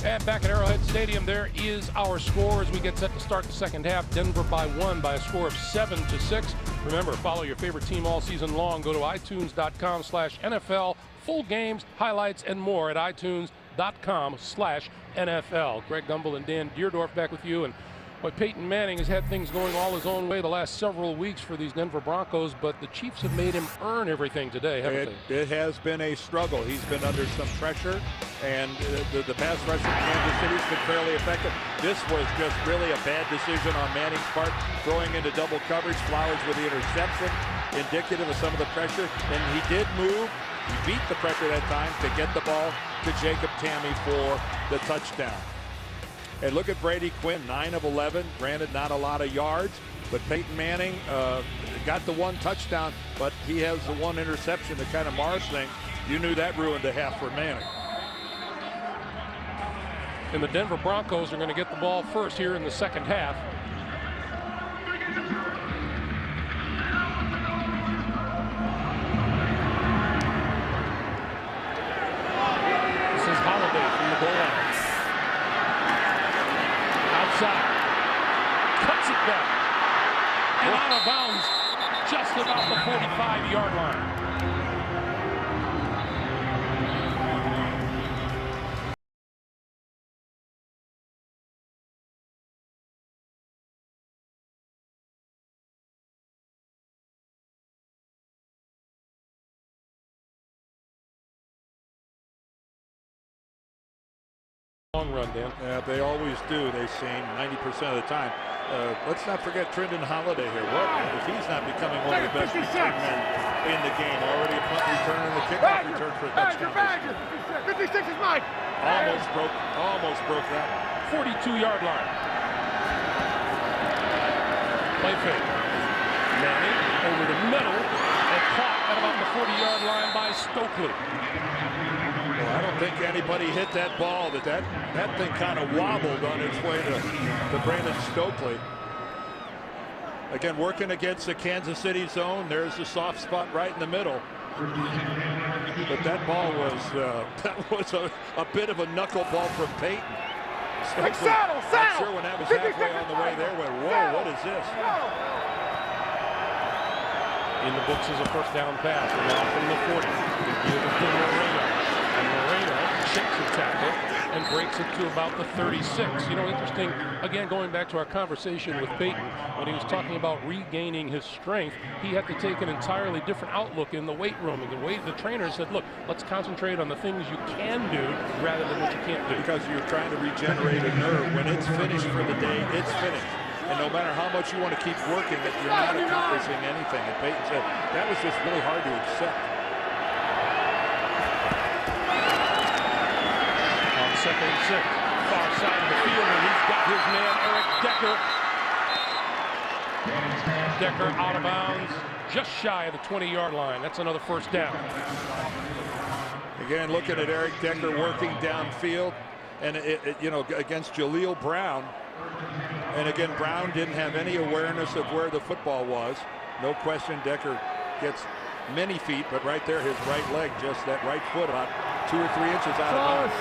And back at Arrowhead Stadium, there is our score as we get set to start the second half. Denver by 1 by a score of 7-6. Remember, follow your favorite team all season long. Go to itunes.com/NFL. Full games, highlights, and more at itunes.com/NFL. Greg Gumbel and Dan Deerdorf back with you. And Peyton Manning has had things going all his own way the last several weeks for these Denver Broncos, but the Chiefs have made him earn everything today, haven't they? It has been a struggle. He's been under some pressure, and the pass rush in Kansas City has been fairly effective. This was just really a bad decision on Manning's part, throwing into double coverage. Flowers with the interception, indicative of some of the pressure. And he did move. He beat the pressure that time to get the ball to Jacob Tamme for the touchdown. And look at Brady Quinn, 9 of 11. Granted, not a lot of yards, but Peyton Manning got the one touchdown, but he has the one interception that kind of mars things. You knew that ruined a half for Manning. And the Denver Broncos are going to get the ball first here in the second half. This is Holiday from the goal line. Outside, cuts it back, and out of bounds, just about the 45-yard line. Long run, Dan. Yeah, they always do. They seem 90% of the time. Let's not forget Trindon Holiday here. What if he's not becoming one of the best return men in the game? Already a punt return and the kickoff return for a touchdown. 56 is mine. Almost broke that. 42-yard line. Play fake. Manning over the middle and caught at about the 40-yard line by Stokely. Well, I don't think anybody hit that ball. That thing kind of wobbled on its way to Brandon Stokely. Again, working against the Kansas City zone. There's the soft spot right in the middle. But that ball was a bit of a knuckleball from Peyton. Stokely, not sure when that was halfway on the way there, went, whoa, what is this? In the books is a first down pass. And now from the 40. Give it to Moreno. And Moreno shakes the tackle and breaks it to about the 36. You know, interesting, again, going back to our conversation with Peyton, when he was talking about regaining his strength, he had to take an entirely different outlook in the weight room. And the trainer said, look, let's concentrate on the things you can do rather than what you can't do. Because you're trying to regenerate a nerve. When it's finished for the day, it's finished. And no matter how much you want to keep working it, you're not accomplishing anything. And Peyton said, that was just really hard to accept. On second and 6, far side of the field, and he's got his man, Eric Decker. Decker out of bounds, just shy of the 20-yard line. That's another first down. Again, looking at Eric Decker working downfield, and you know, against Jaleel Brown. And again, Brown didn't have any awareness of where the football was. No question, Decker gets many feet, but right there, his right leg, just that right foot, about 2 or 3 inches out of bounds.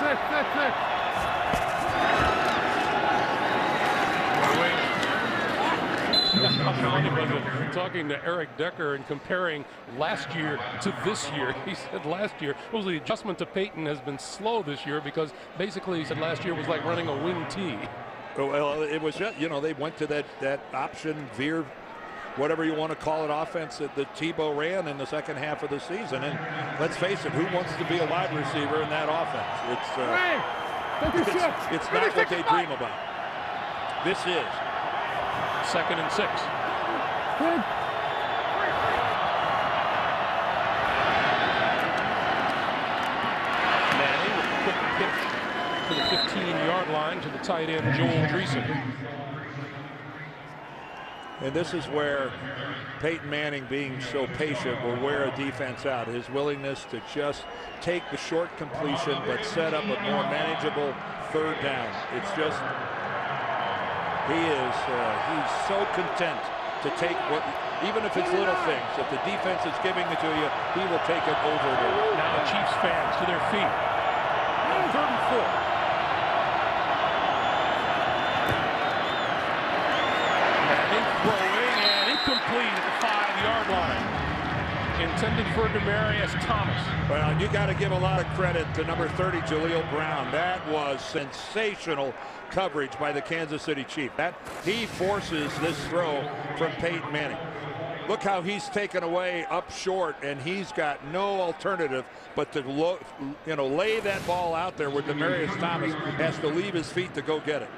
Talking to Eric Decker and comparing last year to this year, he said last year, well, the adjustment to Peyton has been slow this year because basically he said last year was like running a wing tee. Well, it was just, you know, they went to that option, veer, whatever you want to call it, offense that Tebow ran in the second half of the season. And let's face it, who wants to be a wide receiver in that offense? It's not what they dream about. This is. Second and 6. Manning with a quick pitch to the 15-yard line to the tight end, Joel Dreesen. And this is where Peyton Manning, being so patient, will wear a defense out. His willingness to just take the short completion but set up a more manageable third down. It's just, he's so content to take what, even if it's little things, if the defense is giving it to you, he will take it over there. Now Chiefs fans to their feet. Third and 4. intended for Demaryius Thomas. Well, you got to give a lot of credit to number 30, Jaleel Brown. That was sensational coverage by the Kansas City Chiefs. He forces this throw from Peyton Manning. Look how he's taken away up short, and he's got no alternative but to lay that ball out there where Demaryius Thomas has to leave his feet to go get it.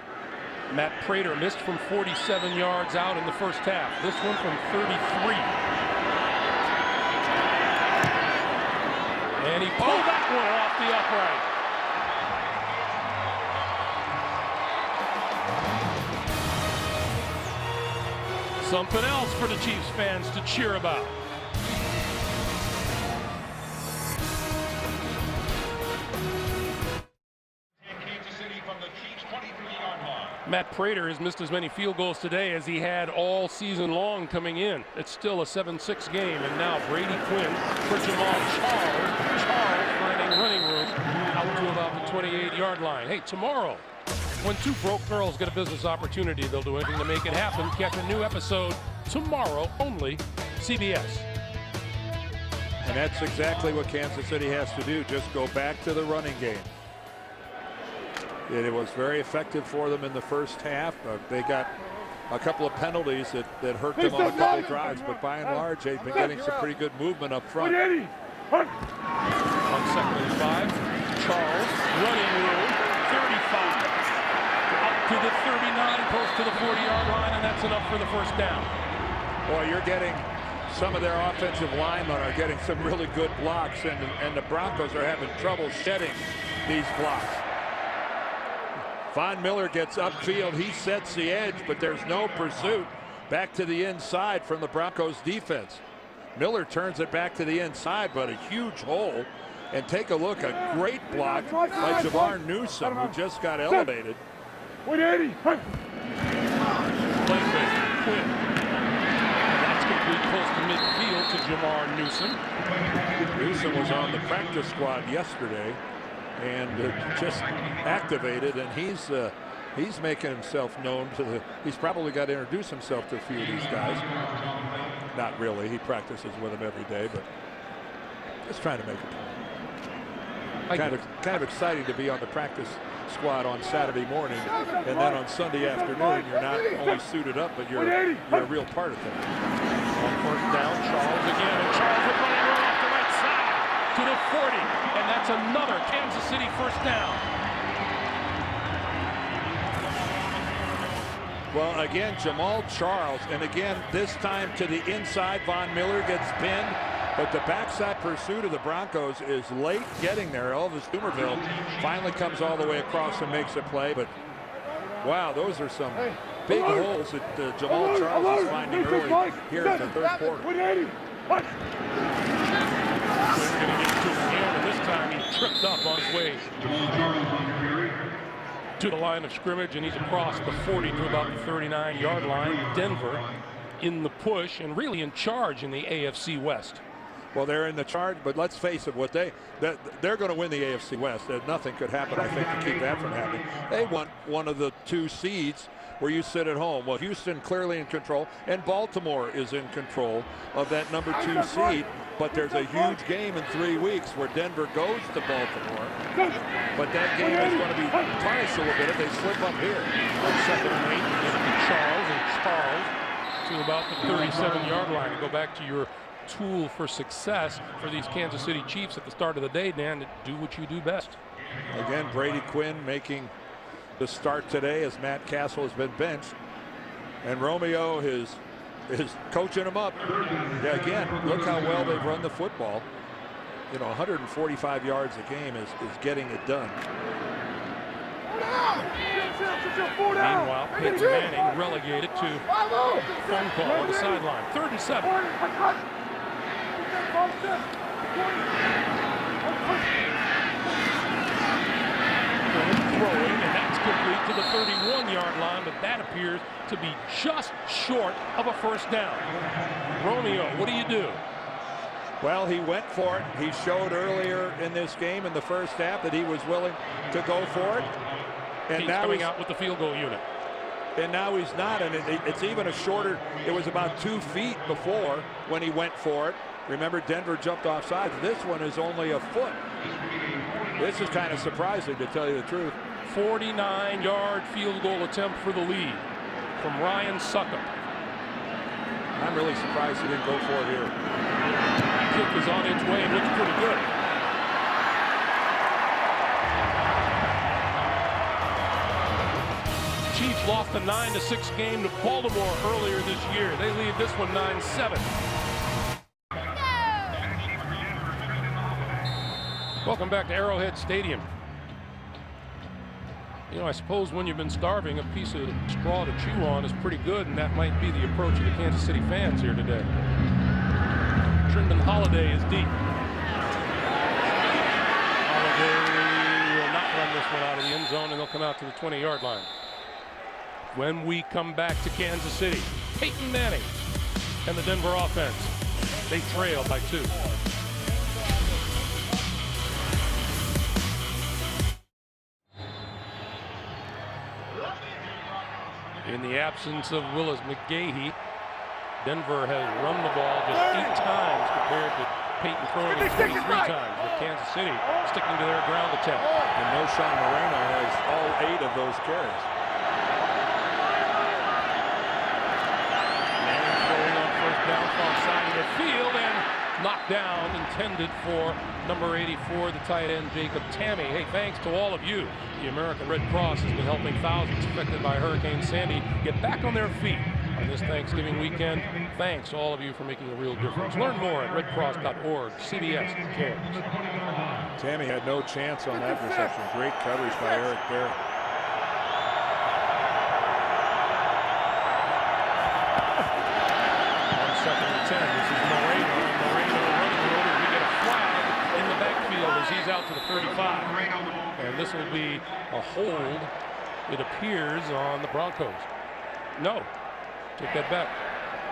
Matt Prater missed from 47 yards out in the first half. This one from 33. And he pulled that one off the upright. Something else for the Chiefs fans to cheer about. Matt Prater has missed as many field goals today as he had all season long coming in. It's still a 7-6 game, and now Brady Quinn for Jamal Charles. Charles finding running room out to about the 28-yard line. Hey, tomorrow, when two broke girls get a business opportunity, they'll do anything to make it happen. Catch a new episode tomorrow, only CBS. And that's exactly what Kansas City has to do, just go back to the running game. It was very effective for them in the first half. They got a couple of penalties that hurt them on a couple of drives, but by and large, they've been getting some pretty good movement up front. On 2nd and 5, Charles, running room, 35. Up to the 39, close to the 40-yard line, and that's enough for the first down. Boy, you're getting some of their offensive linemen are getting some really good blocks, and the Broncos are having trouble shedding these blocks. Von Miller gets upfield. He sets the edge, but there's no pursuit back to the inside from the Broncos defense. Miller turns it back to the inside, but a huge hole. And take a look, a great block by Jamar Newsom, who just got elevated. 180. Play fake, Quinn. And that's complete close to midfield to Jamar Newsom. Newsom was on the practice squad yesterday and just activated, and he's making himself known to he's probably got to introduce himself to a few of these guys. Not really, he practices with them every day, but just trying to make a point. Kind of exciting to be on the practice squad on Saturday morning, and then on Sunday afternoon you're not only suited up, but you're a real part of things. On first down, Charles again, and Charles is running right off the right side to the 40, and that's another Kansas City first down. Well, again, Jamal Charles, and again, this time to the inside. Von Miller gets pinned, but the backside pursuit of the Broncos is late getting there. Elvis Dumerville finally comes all the way across and makes a play, but wow, those are some big holes that Jamal Charles is finding early here in the third quarter. They're going to get to him again, and this time he tripped up on his way to the line of scrimmage, and he's across the 40 to about the 39-yard line. Denver in the push and really in charge in the AFC West. Well, they're in the charge, but let's face it, they're going to win the AFC West. Nothing could happen, I think, to keep that from happening. They want one of the two seeds where you sit at home. Well, Houston clearly in control, and Baltimore is in control of that number 2 seed. But there's a huge game in 3 weeks where Denver goes to Baltimore. But that game is going to be tarnished a little bit if they slip up here. On 2nd and 8, you get to Charles to about the 37-yard line. To go back to your tool for success for these Kansas City Chiefs at the start of the day, Dan, to do what you do best. Again, Brady Quinn making the start today as Matt Castle has been benched. And Romeo is coaching him up. Yeah, again, look how well they've run the football. 145 yards a game is getting it done. Meanwhile, Peyton Manning relegated to phone call on the sideline. 3rd and 7. Throwing, and that's complete to the 31-yard line, but that appears to be just short of a first down. Romeo, what do you do? Well, he went for it. He showed earlier in this game in the first half that he was willing to go for it. And he's now coming out with the field goal unit. And now he's not, and it's even a shorter, it was about 2 feet before when he went for it. Remember, Denver jumped off sides. This one is only a foot. This is kind of surprising, to tell you the truth. 49-yard field goal attempt for the lead from Ryan Succop. I'm really surprised he didn't go for it here. Kick is on its way and looks pretty good. Chiefs lost a 9-6 game to Baltimore earlier this year. They lead this one 9-7. Welcome back to Arrowhead Stadium. You know, I suppose when you've been starving, a piece of straw to chew on is pretty good, and that might be the approach of the Kansas City fans here today. Trindon Holiday is deep. Holiday will not run this one out of the end zone, and they'll come out to the 20-yard line. When we come back to Kansas City, Peyton Manning and the Denver offense, they trail by 2. In the absence of Willis McGahee, Denver has run the ball just 8 times compared to Peyton throwing it 23 times, with Kansas City sticking to their ground attack. And Noshawn Moreno has all 8 of those carries. Manning throwing on first down from side of the field and knocked down, intended for number 84, the tight end Jacob Tamme. Hey, thanks to all of you. The American Red Cross has been helping thousands affected by Hurricane Sandy get back on their feet on this Thanksgiving weekend. Thanks to all of you for making a real difference. Learn more at redcross.org. CBS cares. Tamme had no chance on that reception. Great coverage by Eric Berry. On 2nd and 10, this is Moreno. Moreno running the road. We get a flag in the backfield as he's out to the 35. And this will be a hold, it appears, on the Broncos. No. Take that back.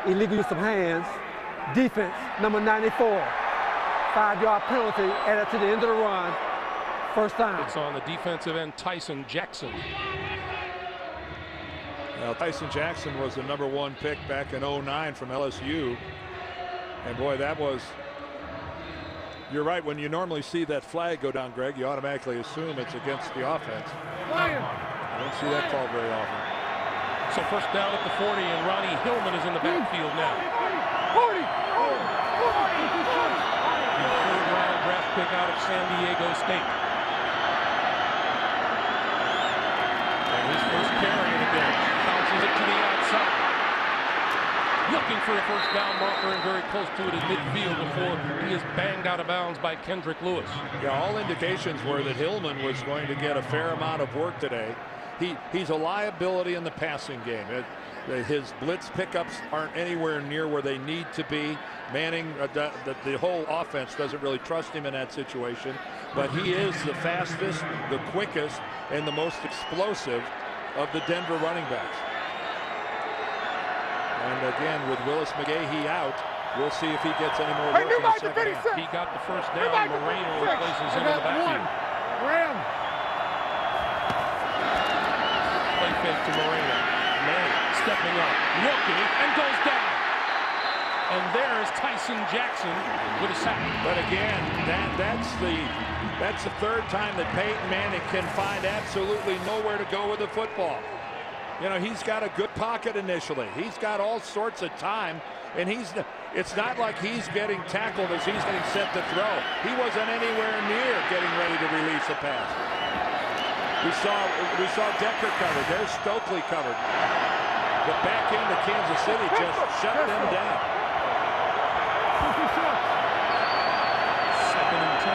Illegal use of hands. Defense, number 94. 5-yard penalty added to the end of the run. First down. It's on the defensive end, Tyson Jackson. Now, Tyson Jackson was the number 1 pick back in '09 from LSU. And boy, that was... You're right, when you normally see that flag go down, Greg, you automatically assume it's against the offense. I don't see that call very often. So first down at the 40, and Ronnie Hillman is in the backfield now. 40! The 3rd-round draft pick out of San Diego State. And his first carry of the day. Bounces it to the outside. Looking for a first down marker and very close to it in midfield before he is banged out of bounds by Kendrick Lewis. Yeah, all indications were that Hillman was going to get a fair amount of work today. He's a liability in the passing game. His blitz pickups aren't anywhere near where they need to be. Manning, the whole offense doesn't really trust him in that situation. But he is the fastest, the quickest, and the most explosive of the Denver running backs. And again, with Willis McGahee out, we'll see if he gets any more work in the second half. He got the first down. Moreno replaces him in the backfield. Play fake to Moreno. Manning stepping up, looking, and goes down. And there is Tyson Jackson with a sack. But again, that's the 3rd time that Peyton Manning can find absolutely nowhere to go with the football. You know, he's got a good pocket initially. He's got all sorts of time, and it's not like he's getting tackled as he's getting set to throw. He wasn't anywhere near getting ready to release a pass. We saw Decker covered. There's Stokely covered. The back end of Kansas City just shut them down. 2nd and 10.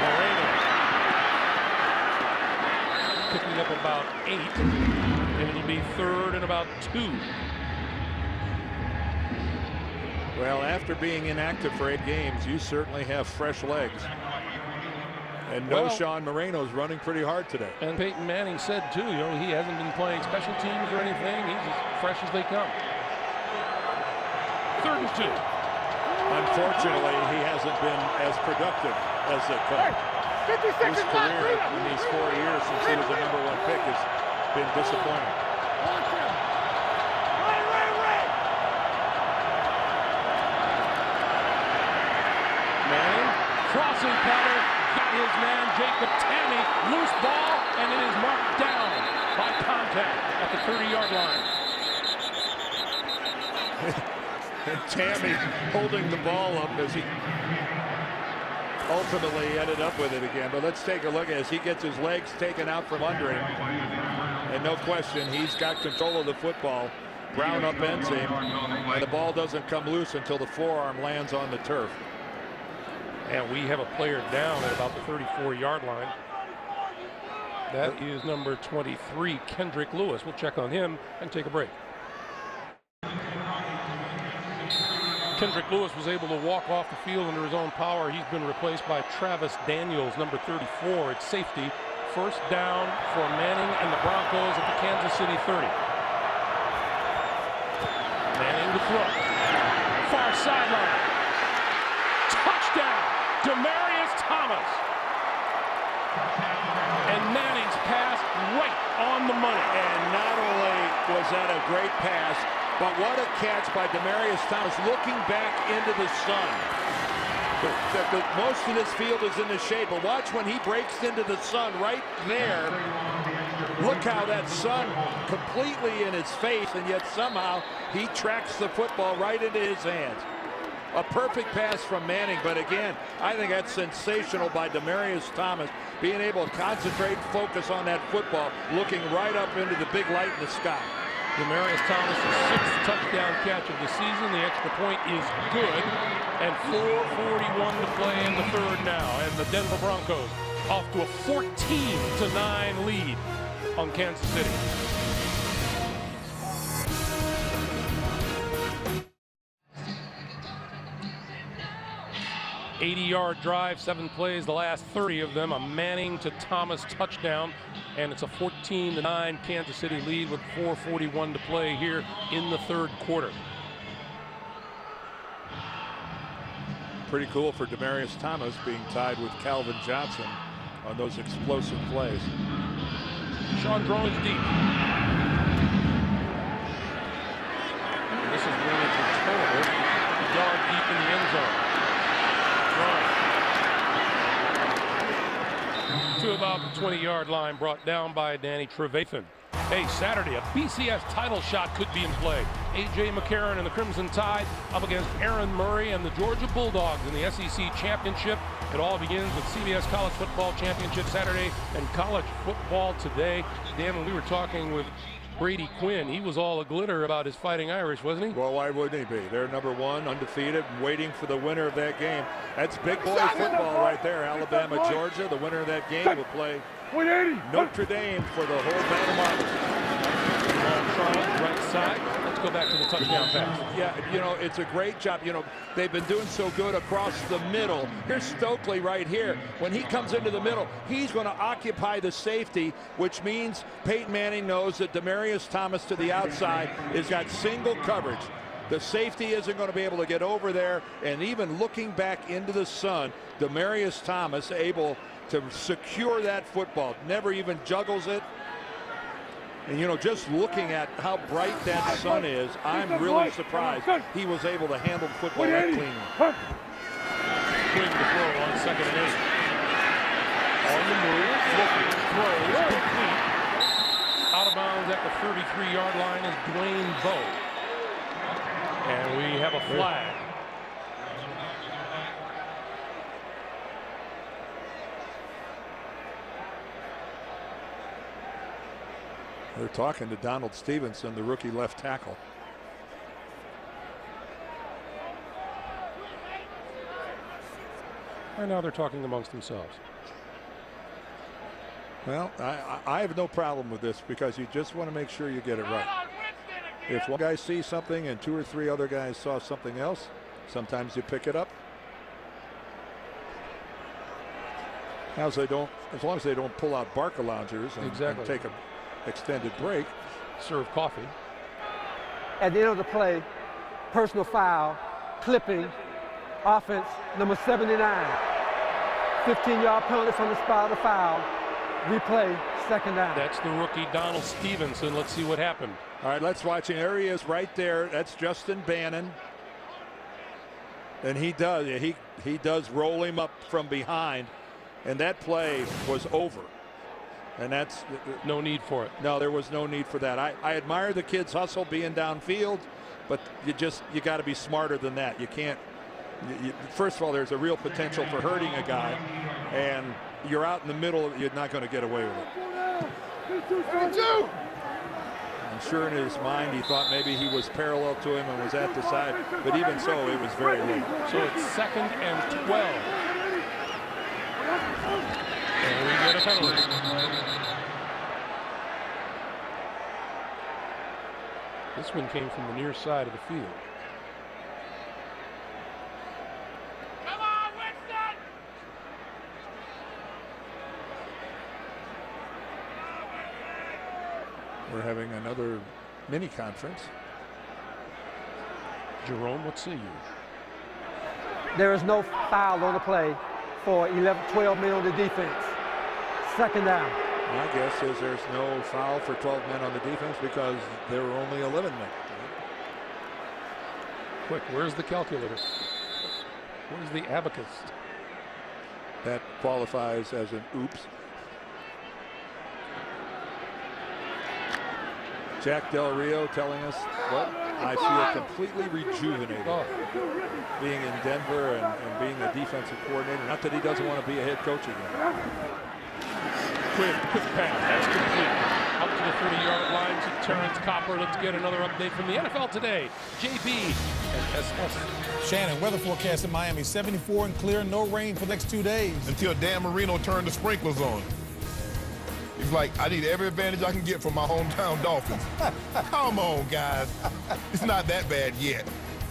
Moreno picking up about 8, and it'll be 3rd and about 2. Well, after being inactive for 8 games, you certainly have fresh legs. And Noshawn Moreno's running pretty hard today. And Peyton Manning said, too, you know, he hasn't been playing special teams or anything. He's as fresh as they come. 3rd and 2. Unfortunately, he hasn't been as productive as they could. His career in these 4 years since he was the number 1 pick has been disappointing. Crossing pattern, got his man Jacob Tamme, loose ball, and it is marked down by contact at the 30-yard line. And Tamme holding the ball up as he ultimately ended up with it again. But let's take a look as he gets his legs taken out from under him. And no question, he's got control of the football. Brown upends him, and the ball doesn't come loose until the forearm lands on the turf. And we have a player down at about the 34-yard line. That is number 23, Kendrick Lewis. We'll check on him and take a break. Kendrick Lewis was able to walk off the field under his own power. He's been replaced by Travis Daniels, number 34 at safety. First down for Manning and the Broncos at the Kansas City 30. Manning to throw. Far sideline. Touchdown, Demaryius Thomas. And Manning's pass right on the money. And not only was that a great pass, but what a catch by Demaryius Thomas looking back into the sun. Most of this field is in the shade, but watch when he breaks into the sun right there. Look how that sun completely in his face, and yet somehow he tracks the football right into his hands. A perfect pass from Manning, but again, I think that's sensational by Demaryius Thomas, being able to concentrate, focus on that football, looking right up into the big light in the sky. Demaryius Thomas' 6th touchdown catch of the season. The extra point is good, and 4:41 to play in the third now, and the Denver Broncos off to a 14-9 lead on Kansas City. $80-yard drive, 7 plays, the last 30 of them a Manning to Thomas touchdown, and it's a 14-9 Kansas City lead with 4:41 to play here in the third quarter. Pretty cool for Demaryius Thomas being tied with Calvin Johnson on those explosive plays. Sean throws deep. And this is Williams total, a yard deep in the end zone. To about the 20-yard line, brought down by Danny Trevathan. Hey, Saturday, a BCS title shot could be in play. A.J. McCarron and the Crimson Tide up against Aaron Murray and the Georgia Bulldogs in the SEC Championship. It all begins with CBS College Football Championship Saturday and college football today. Dan, when we were talking with Brady Quinn, he was all a glitter about his Fighting Irish, wasn't he? Well, why wouldn't he be? They're number 1, undefeated, and waiting for the winner of that game. That's big boy football right there. Alabama, Georgia. The winner of that game will play Notre Dame for the whole band of marbles. Right side. Let's go back to the touchdown pass. Yeah, you know, it's a great job. You know, they've been doing so good across the middle. Here's Stokely right here. When he comes into the middle, he's going to occupy the safety, which means Peyton Manning knows that Demaryius Thomas to the outside has got single coverage. The safety isn't going to be able to get over there, and even looking back into the sun, Demaryius Thomas able to secure that football. Never even juggles it. And, you know, just looking at how bright that sun is, I'm really surprised he was able to handle the football that cleanly. Quick to throw on 2nd and 8. On the move, looking, throws, complete. Out of bounds at the 33-yard line is Dwayne Bowe. And we have a flag. They're talking to Donald Stevenson, the rookie left tackle. And now they're talking amongst themselves. Well, I have no problem with this because you just want to make sure you get it right. If one guy sees something and 2 or 3 other guys saw something else, sometimes you pick it up. As long as they don't pull out Barca loungers and take an extended break. Serve coffee. At the end of the play, personal foul, clipping, offense, number 79. 15-yard penalty from the spot of the foul. Replay, 2nd down. That's the rookie Donald Stevenson. Let's see what happened. All right, let's watch him. There he is right there. That's Justin Bannon. And he does. He does roll him up from behind, and that play was over. And that's no need for it. No, there was no need for that. I admire the kids' hustle being downfield, but you got to be smarter than that. You can't. First of all, there's a real potential for hurting a guy, and you're out in the middle. You're not going to get away with it. I'm sure in his mind he thought maybe he was parallel to him and was at the side, but even so, it was very late. So it's 2nd and 12. And we get a penalty. This one came from the near side of the field. Come on, Winston! We're having another mini conference. Jerome, what say you? There is no foul on the play for 12 men on the defense. 2nd down. My guess is there's no foul for 12 men on the defense because there were only 11 men. Quick, where's the calculator? Where's the abacus? That qualifies as an oops. Jack Del Rio telling us what I feel completely rejuvenated being in Denver and being a defensive coordinator. Not that he doesn't want to be a head coach again. Quick pass. That's complete. Up to the 30-yard line to Terrence Copper. Let's get another update from the NFL Today. JB and SS. Shannon, weather forecast in Miami, 74 and clear, no rain for the next 2 days. Until Dan Marino turned the sprinklers on. He's like, I need every advantage I can get from my hometown Dolphins. Come on, guys. It's not that bad yet.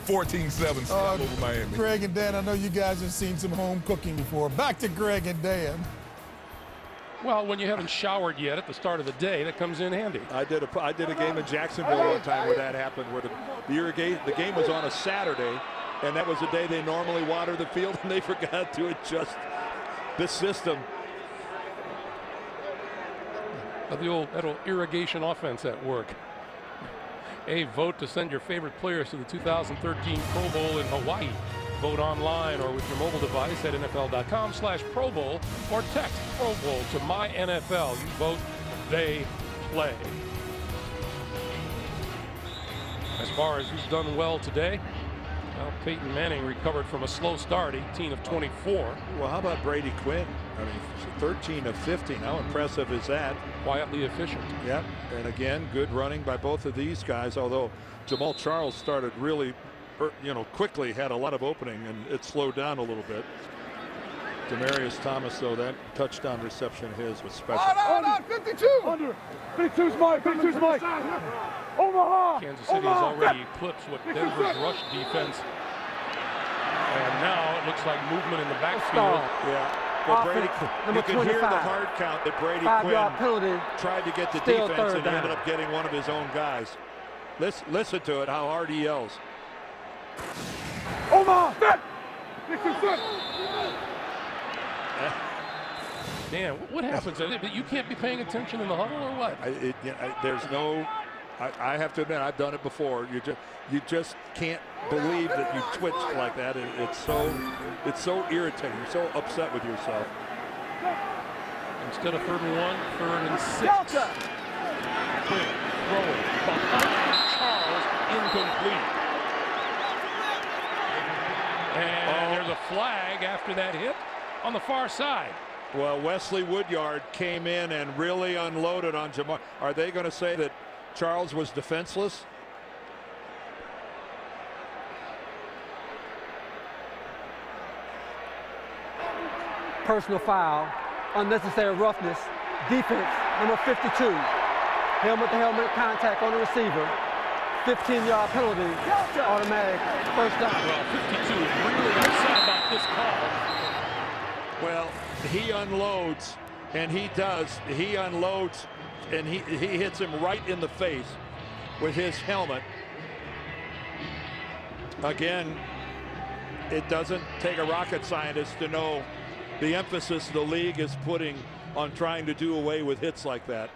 14-7 over Miami. Greg and Dan, I know you guys have seen some home cooking before. Back to Greg and Dan. Well, when you haven't showered yet at the start of the day, that comes in handy. I did a game in Jacksonville one time where that happened, where the game was on a Saturday, and that was the day they normally water the field, and they forgot to adjust the system. The old irrigation offense at work. A vote to send your favorite players to the 2013 Pro Bowl in Hawaii. Vote online or with your mobile device at NFL.com/Pro Bowl or text Pro Bowl to MyNFL. You vote, they play. As far as who's done well today, well, Peyton Manning recovered from a slow start, 18 of 24. Well, how about Brady Quinn? I mean, 13 of 15. How impressive is that? Quietly efficient. Yep. And again, good running by both of these guys, although Jamal Charles started really, quickly, had a lot of opening, and it slowed down a little bit. Demarius Thomas, though, that touchdown reception of his was special. On, 52! Under. 52's Mike, 52's Mike. Omaha! Kansas City has already eclipsed what Denver's rush defense. And now it looks like movement in the backfield. Yeah. But Brady, you could hear the hard count that Brady Quinn tried to get the defense, and he ended up getting one of his own guys. Listen to it, how hard he yells. Omaha! Dan, what happens? You can't be paying attention in the huddle, or what? There's no. I have to admit, I've done it before. You just can't believe that you twitched like that. It's so irritating. You're so upset with yourself. Instead of 3rd and 1, 3rd and 6. Quick throw behind Charles, incomplete. And there's a flag after that hit on the far side. Well, Wesley Woodyard came in and really unloaded on Jamar. Are they going to say that Charles was defenseless? Personal foul, unnecessary roughness, defense, number 52. Helmet-to-helmet contact on the receiver. 15-yard penalty, automatic first down. Well, 52 is really upset about this call. Well, he unloads, and he unloads, and he hits him right in the face with his helmet. Again, it doesn't take a rocket scientist to know the emphasis the league is putting on trying to do away with hits like that.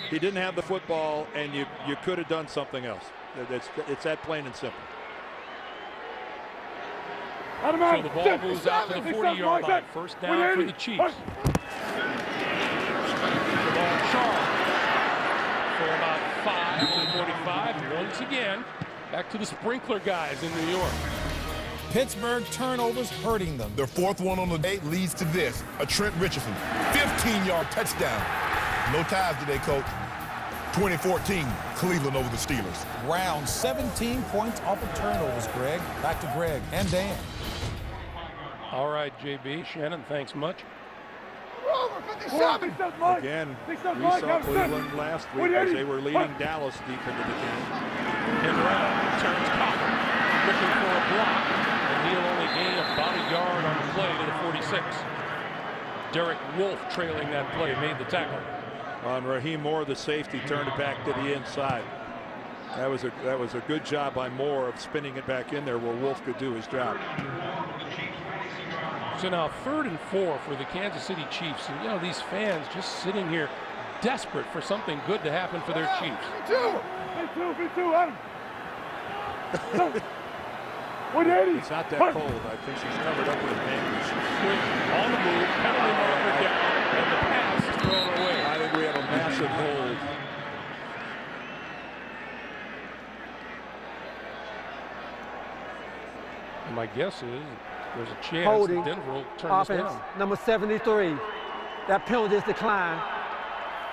He didn't have the football, and you could have done something else. It's that plain and simple. So the ball moves out to the 40-yard line. First down for the Chiefs. The ball charged for about 5 to the 45. Once again, back to the sprinkler guys in New York. Pittsburgh turnovers hurting them. Their fourth one on the day leads to this. A Trent Richardson 15-yard touchdown. No ties today, Coach. 2014, Cleveland over the Steelers. Round 17 points off of turnovers, Greg. Back to Greg and Dan. All right, JB. Shannon, thanks much. Again, we saw Cleveland last week as they were leading Dallas deep into the game. And Brown turns Copper, looking for a block, and he'll only gain about a yard on the play to the 46. Derek Wolfe trailing that play, made the tackle. On Raheem Moore, the safety, turned it back to the inside. That was a good job by Moore of spinning it back in there where Wolfe could do his job. So now 3rd and 4 for the Kansas City Chiefs. And, you know, these fans just sitting here desperate for something good to happen for their Chiefs. Me too, Adam. 180. It's not that cold. I think she's covered up with bandages. On the move, penalty marker down, and the pass is thrown away. I think we have a massive hold. And my guess is there's a chance Holding, that Denver will turn offense, this down. number 73. That penalty is declined.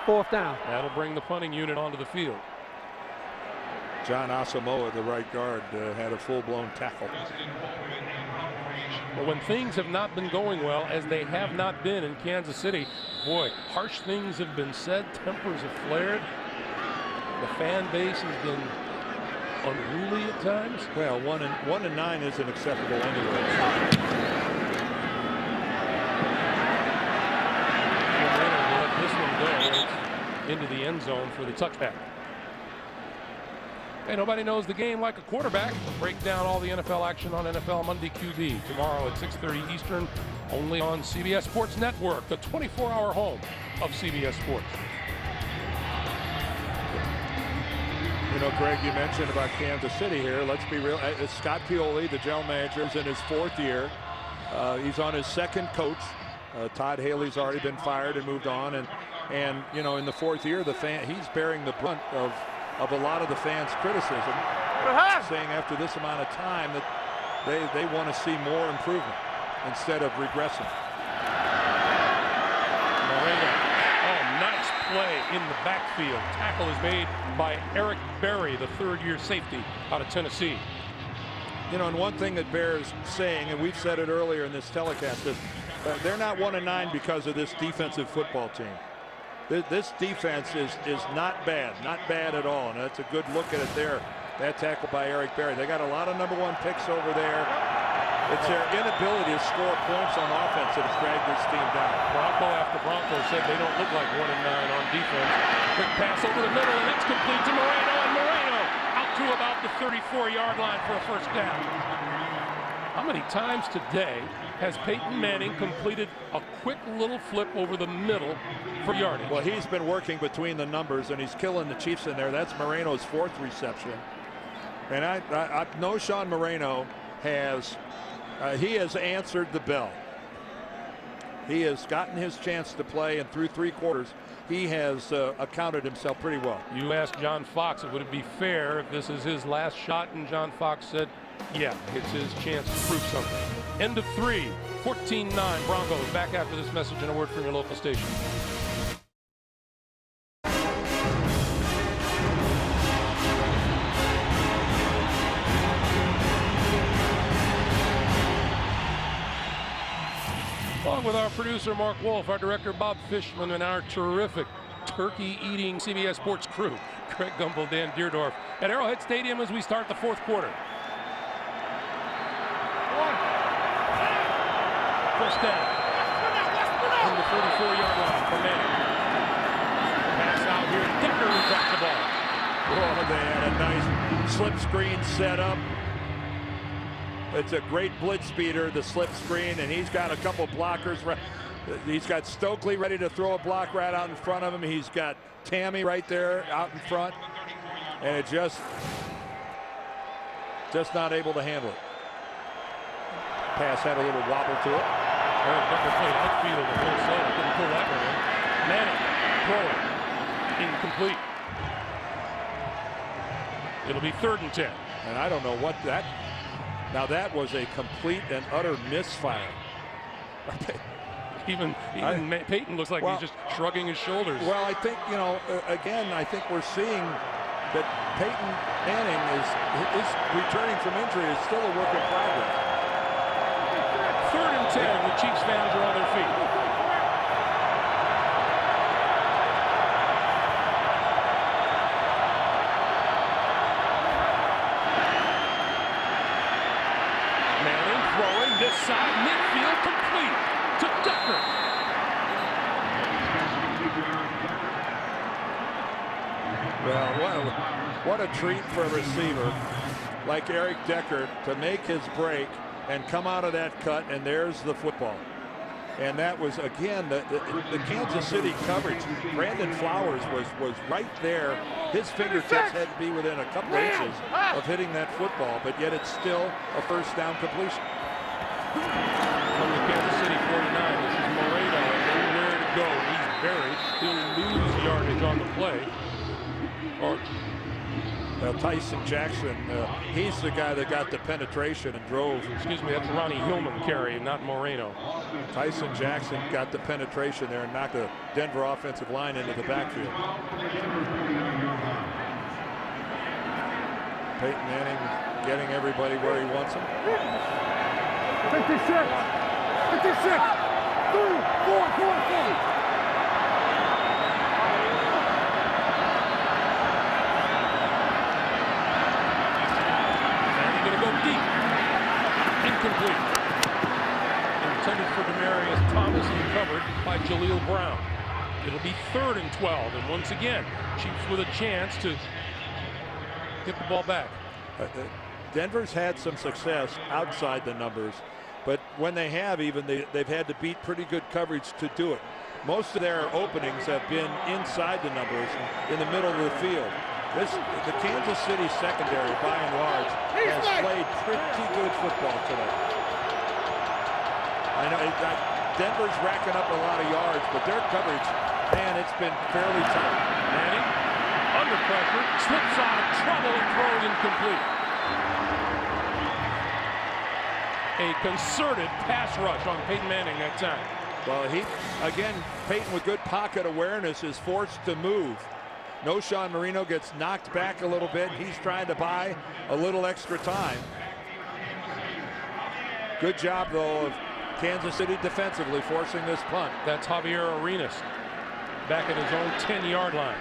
4th down. That'll bring the punting unit onto the field. John Asamoah, the right guard, had a full-blown tackle. But when things have not been going well, as they have not been in Kansas City, boy, harsh things have been said, tempers have flared. The fan base has been unruly at times. Well, 1-9 isn't acceptable anyway. Let this one go into the end zone for the touchback. Hey, nobody knows the game like a quarterback. We'll break down all the NFL action on NFL Monday QB tomorrow at 6:30 Eastern, only on CBS Sports Network, the 24-hour home of CBS Sports. You know, Greg, you mentioned about Kansas City here. Let's be real. Scott Pioli, the general manager, is in his 4th year. He's on his 2nd coach. Todd Haley's already been fired and moved on. And you know, in the 4th year, he's bearing the brunt of a lot of the fans' criticism, saying after this amount of time that they want to see more improvement instead of regressing. Moreno, nice play in the backfield. Tackle is made by Eric Berry, the 3rd-year safety out of Tennessee. You know, and one thing that bears saying, and we've said it earlier in this telecast, is they're not 1-9 because of this defensive football team. This defense is not bad at all, and that's a good look at it there. That tackle by Eric Berry. They got a lot of #1 picks over there. It's their inability to score points on offense that has dragged this team down. Bronco after Bronco said they don't look like 1-9 on defense. Quick pass over the middle, and it's complete to Moreno, and Moreno out to about the 34-yard line for a first down. How many times today has Peyton Manning completed a quick little flip over the middle for yardage? Well, he's been working between the numbers, and he's killing the Chiefs in there. That's Moreno's 4th reception. And I know Sean Moreno has answered the bell. He has gotten his chance to play, and through 3 quarters, he has accounted himself pretty well. You asked John Fox, would it be fair if this is his last shot? And John Fox said, yeah, it's his chance to prove something. End of 3, 14-9 Broncos. Back after this message and a word from your local station. Along with our producer Mark Wolf, our director Bob Fishman, and our terrific turkey-eating CBS Sports crew, Craig Gumbel, Dan Deerdorf, at Arrowhead Stadium as we start the 4th quarter. First down from the 44-yard line for Manning. Pass out here. Decker got the ball. Oh, they had a nice slip screen set up. It's a great blitz beater, the slip screen, and he's got a couple blockers. He's got Stokely ready to throw a block right out in front of him. He's got Tammy right there out in front, and it just not able to handle it. pass had a little wobble to it. Eric Decker played outfield in Minnesota. Couldn't pull that one in. Manning throwing. Incomplete. It'll be 3rd and 10. And I don't know what that. Now that was a complete and utter misfire. Even Peyton looks like he's just shrugging his shoulders. Well, I think, you know, again, I think we're seeing that Peyton Manning is returning from injury is still a work in progress. 3rd and 10. The Chiefs fans are on their feet. Manning throwing this side, midfield complete to Decker. Well, what a treat for a receiver like Eric Decker to make his break and come out of that cut, and there's the football. And that was, again, the Kansas City coverage. Brandon Flowers was right there. His fingertips had to be within a couple inches of hitting that football, but yet it's still a 1st down completion. From the Kansas City 49, this is Moreno. Nowhere to go. He's buried. He'll lose yardage on the play. Tyson Jackson, he's the guy that got the penetration and drove. Excuse me, that's Ronnie Hillman carry, not Moreno. Tyson Jackson got the penetration there and knocked the Denver offensive line into the backfield. Peyton Manning getting everybody where he wants them. 56! 56! 4! Incomplete. Intended for Demarius Thomas and covered by Jaleel Brown. It'll be 3rd and 12, and once again, Chiefs with a chance to get the ball back. Denver's had some success outside the numbers, but when they have, they've had to beat pretty good coverage to do it. Most of their openings have been inside the numbers, in the middle of the field. The Kansas City secondary, by and large, has played pretty good football today. I know Denver's racking up a lot of yards, but their coverage, man, it's been fairly tight. Manning, under pressure, slips out of trouble and throws incomplete. A concerted pass rush on Peyton Manning that time. Well, Peyton with good pocket awareness is forced to move. Noshawn Marino gets knocked back a little bit. He's trying to buy a little extra time. Good job, though, of Kansas City defensively forcing this punt. That's Javier Arenas back at his own 10-yard line.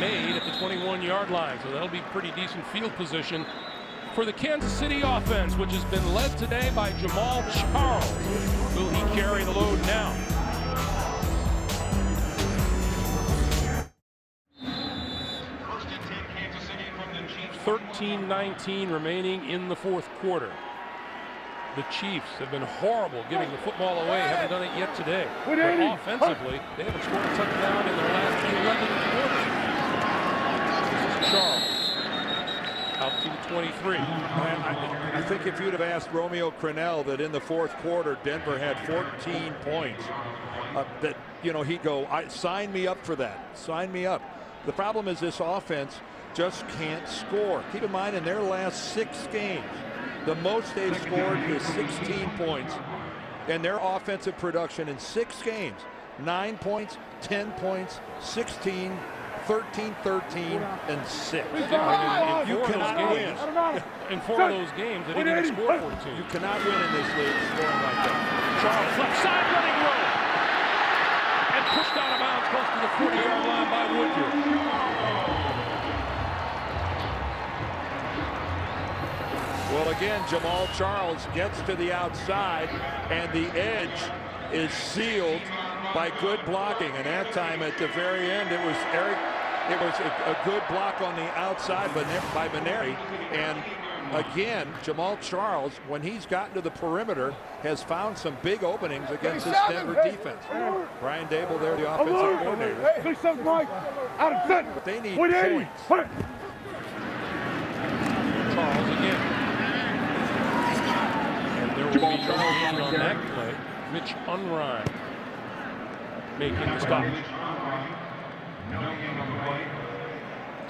Made at the 21-yard line, so that'll be pretty decent field position for the Kansas City offense, which has been led today by Jamal Charles. Will he carry the load now? $13-19 remaining in the 4th quarter. The Chiefs have been horrible giving the football away. Haven't done it yet today. But offensively, they haven't scored a touchdown in their last 11 quarters. This is Charles out to the 23. I think if you'd have asked Romeo Crennel that in the 4th quarter Denver had 14 points, that he'd go, sign me up for that. Sign me up. The problem is this offense just can't score. Keep in mind, in their last 6 games, the most they've scored is 16 points, and their offensive production in 6 games, 9 points, 10 points, 16, 13, 13, and 6. You cannot win. In 4 of those games, they didn't even score 14. You cannot win in this league scoring like that. Charles, left side running road. And pushed out of bounds close to the 40-yard line by Woodard. Well, again, Jamal Charles gets to the outside, and the edge is sealed by good blocking. And that time at the very end, it was a good block on the outside by Maneri, and again, Jamal Charles, when he's gotten to the perimeter, has found some big openings against this Denver defense. Brian Dable there, the offensive coordinator. 37 Mike. Out of 10. But they need 180. points. Charles again. And there will be no gain on that play. Mitch Unrein making the stop.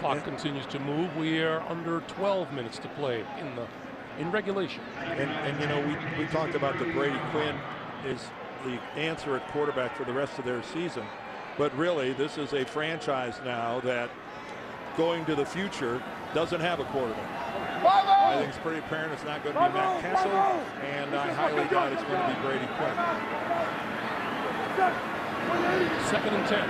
Clock continues to move. We are under 12 minutes to play in regulation. And you know, we talked about the Brady Quinn is the answer at quarterback for the rest of their season. But really, this is a franchise now that going to the future doesn't have a quarterback. I think it's pretty apparent it's not going to be Matt Castle, and I highly doubt it's going to be Brady Quinn. 2nd and 10.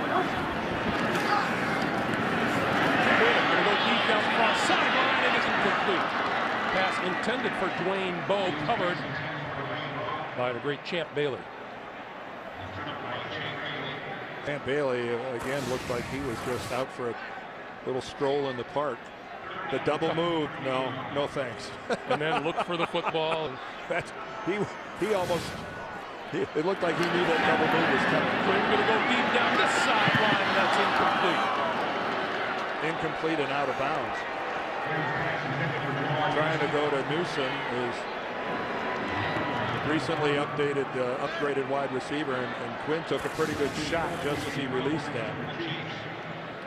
Quinn going to go deep down the far sideline. It is incomplete. Pass intended for Dwayne Bowe, covered by the great Champ Bailey. Champ Bailey, again, looked like he was just out for a little stroll in the park. The double move, no thanks. And then look for the football. And he almost, it looked like he knew that double move was coming. Quinn going to go deep down the sideline. That's incomplete. Incomplete and out of bounds. Trying to go to Newsom, is recently upgraded wide receiver, and Quinn took a pretty good shot just as he released that.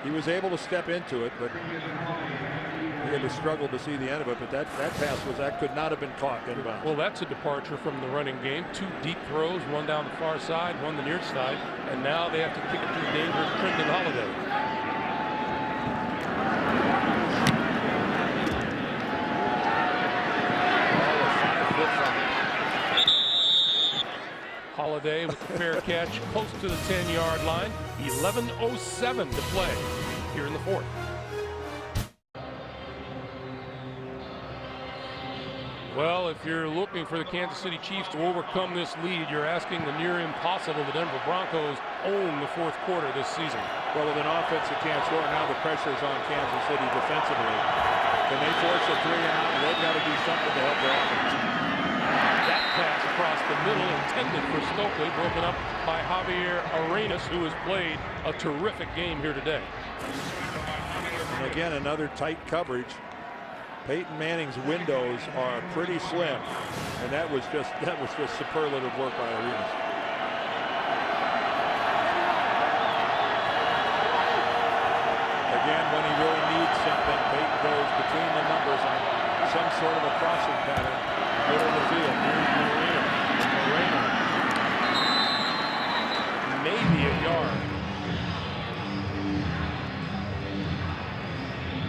He was able to step into it, but he had to struggle to see the end of it. But that pass could not have been caught in bounds. Well, that's a departure from the running game. 2 deep throws, one down the far side, one the near side, and now they have to kick it to the dangerous Trendon Holiday. Holiday with the fair catch close to the 10-yard line. 11:07 to play here in the 4th. Well, if you're looking for the Kansas City Chiefs to overcome this lead, you're asking the near impossible. The Denver Broncos own the 4th quarter this season. Well, with an offense that can't score, now the pressure's on Kansas City defensively. Can they force a 3 out? They've got to do something to help their offense. That pass across the middle intended for Stokely, broken up by Javier Arenas, who has played a terrific game here today. And again, another tight coverage. Peyton Manning's windows are pretty slim, and that was just superlative work by Arenas. Again, when he really needs something, Peyton goes between the numbers on some sort of a crossing pattern, middle of the field. Moreno. Maybe a yard.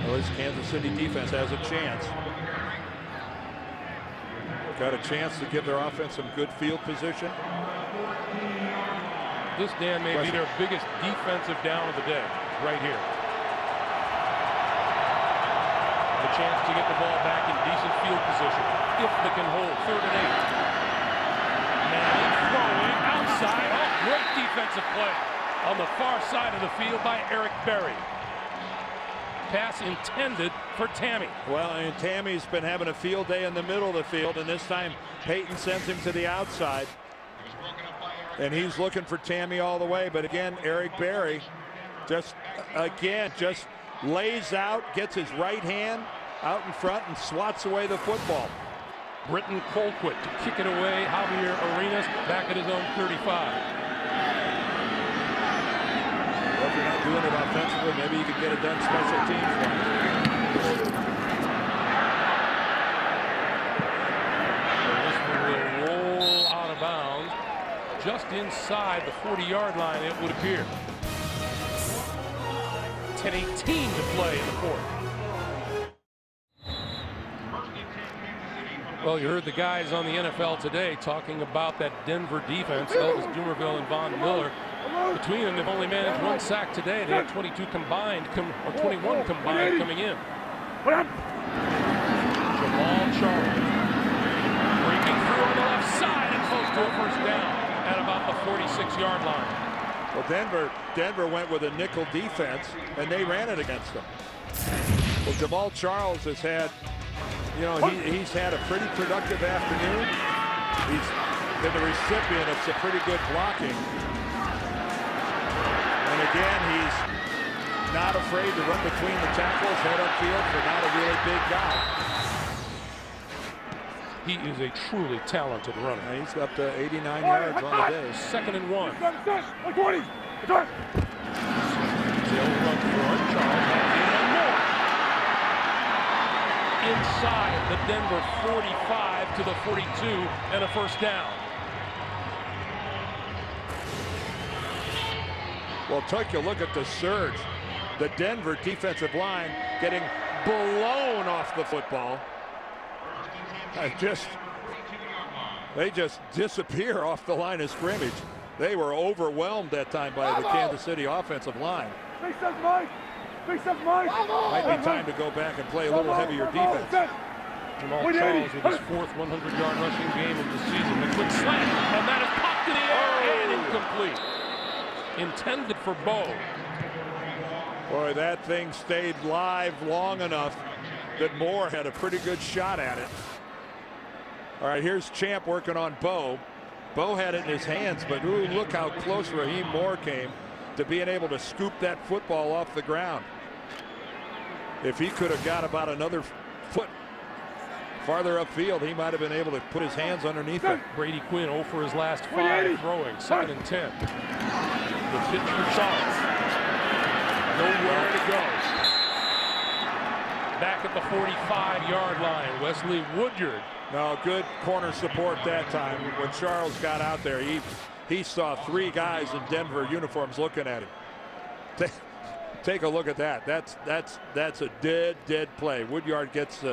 Well, this Kansas City defense has a chance. Got a chance to give their offense some good field position. This, Dan, may be their biggest defensive down of the day, right here. The chance to get the ball back in decent field position. If they can hold 3rd and 8. Manning throwing outside. Oh, great defensive play on the far side of the field by Eric Berry. Pass intended for Tammy. Well, and Tammy's been having a field day in the middle of the field, and this time Peyton sends him to the outside. And he's looking for Tammy all the way. But again, Eric Berry just lays out, gets his right hand out in front and swats away the football. Britton Colquitt to kick it away. Javier Arenas back at his own 35. Well, if you're not doing it offensively, maybe you could get it done special teams wise. This one will roll out of bounds just inside the 40-yard line, it would appear. 10:18 to play in the 4th. Well, you heard the guys on the NFL today talking about that Denver defense. Elvis Dumerville and Von Miller. Between them, they've only managed 1 sack today. They had 22 combined, or 21 combined coming in. Jamal Charles breaking through on the left side and close to a 1st down at about the 46-yard line. Well, Denver went with a nickel defense, and they ran it against them. Well, Jamal Charles has had You know, he's had a pretty productive afternoon. He's been the recipient of some pretty good blocking. And again, he's not afraid to run between the tackles, head upfield for not a really big guy. He is a truly talented runner. And he's up to 89 yards on the day. 2nd and 1. 20. Return. They'll run for Charles. And more. Inside the Denver 45 to the 42 and a first down. Well, take a look at the surge. The Denver defensive line getting blown off the football. They just disappear off the line of scrimmage. They were overwhelmed that time by the Kansas City offensive line. Big stuff, Mike. Big stuff, Mike. Might be time to go back and play a little heavier defense. Jamal Charles with his 4th 100-yard rushing game of the season. A quick slant, and that is popped in the air and incomplete. Intended for Bo. Boy, that thing stayed live long enough that Moore had a pretty good shot at it. All right, here's Champ working on Bo. Bo had it in his hands, but ooh, look how close Raheem Moore came to being able to scoop that football off the ground. If he could have got about another foot farther upfield, he might have been able to put his hands underneath it. Brady Quinn 0 for his last 5 throwing. 2nd and 10. The pitch for Charles. Nowhere to go. Back at the 45-yard line, Wesley Woodyard. No, good corner support that time. When Charles got out there, he saw 3 guys in Denver uniforms looking at him. Take a look at that. That's a dead play. Woodyard gets